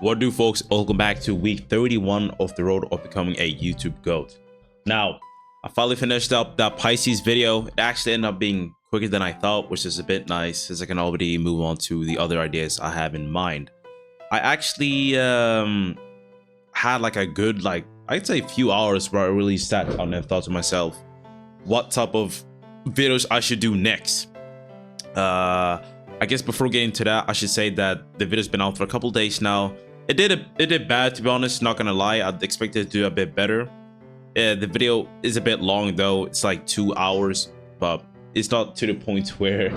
What do, folks? Welcome back to week 31 of the road of becoming a YouTube GOAT. Now, I finally finished up that Pisces video. It actually ended up being quicker than I thought, which is a bit nice, since I can already move on to the other ideas I have in mind. I actually had like a good, I'd say a few hours where I really sat down and thought to myself, what type of videos I should do next. I guess before getting to that, I should say that the video's been out for a couple days now. It did bad, to be honest, not gonna lie. I'd expected it to do a bit better. The video is a bit long though. It's like 2 hours, but it's not to the point where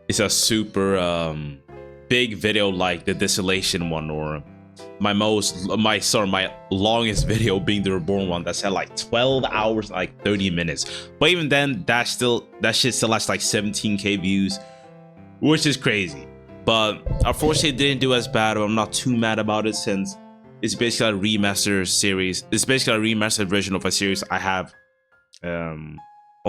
it's a super big video like the Desolation one, or my longest video being the Reborn one that's at like 12 hours, like 30 minutes. But even then, that shit still has like 17k views, which is crazy. But unfortunately, it didn't do as bad. But I'm not too mad about it, since it's basically a remastered series. It's basically a remastered version of a series I have on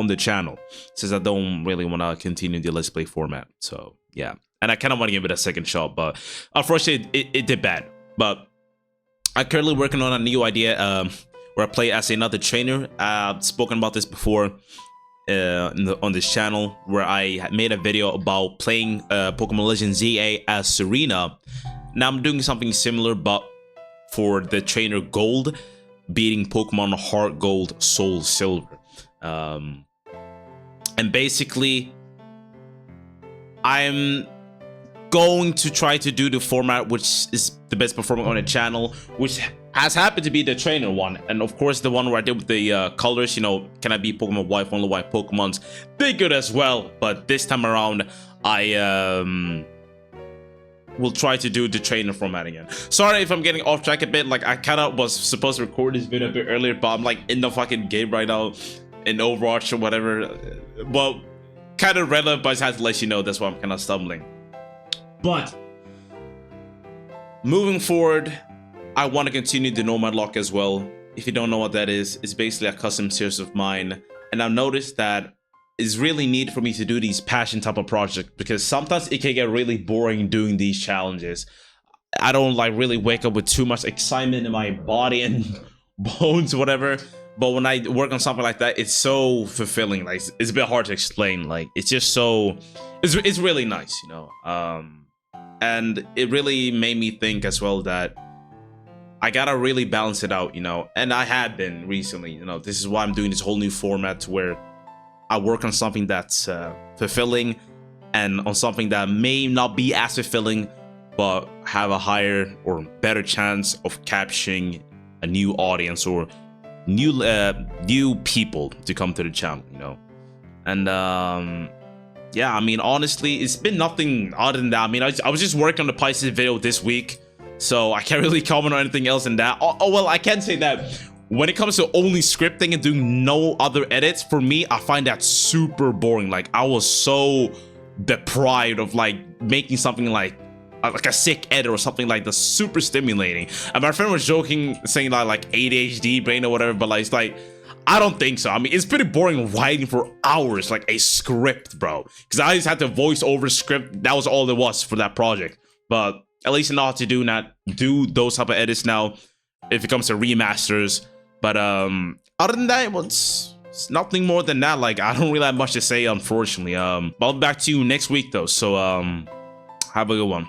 the channel, since I don't really want to continue the Let's Play format. So yeah, and I kind of want to give it a second shot, but unfortunately, it did bad. But I'm currently working on a new idea where I play as another trainer. I've spoken about this before on this channel, where I made a video about playing Pokemon Legends ZA as Serena. Now I'm doing something similar, but for the trainer Gold, beating Pokemon Heart Gold, Soul Silver. And basically, I'm going to try to do the format which is the best performing on the channel, which has happened to be the trainer one, and of course the one where I did with the colors, you know, can I be Pokemon Wife, only white Pokemons, they're good as well. But this time around, I will try to do the trainer format again. Sorry if I'm getting off track a bit. Like, I kind of was supposed to record this video a bit earlier, but I'm like in the fucking game right now, in Overwatch or whatever. Well, kind of relevant, but I just had to let you know that's why I'm kind of stumbling. But moving forward, I want to continue the Nomad Lock as well. If you don't know what that is, it's basically a custom series of mine, and I've noticed that it's really needed for me to do these passion type of projects, because sometimes it can get really boring doing these challenges. I don't like really wake up with too much excitement in my body and bones, whatever. But when I work on something like that, it's so fulfilling. Like, it's a bit hard to explain. Like, it's just so, it's really nice, you know. And it really made me think as well that I gotta really balance it out, you know. And I have been recently, you know. This is why I'm doing this whole new format, where I work on something that's fulfilling, and on something that may not be as fulfilling, but have a higher or better chance of capturing a new audience or new people to come to the channel, you know. And yeah, I mean, honestly, it's been nothing other than that. I mean, I was just working on the Pisces video this week, so I can't really comment on anything else than that. Oh well, I can say that when it comes to only scripting and doing no other edits, for me, I find that super boring. Like, I was so deprived of like making something like a sick edit or something like that, super stimulating. And my friend was joking, saying that like ADHD brain or whatever, but like, it's like, I don't think so. I mean, it's pretty boring writing for hours, like a script, bro. Because I just had to voice over script. That was all it was for that project. But at least I know how to do those type of edits now, if it comes to remasters. But other than that, it's nothing more than that. Like, I don't really have much to say, unfortunately. I'll be back to you next week though. So have a good one.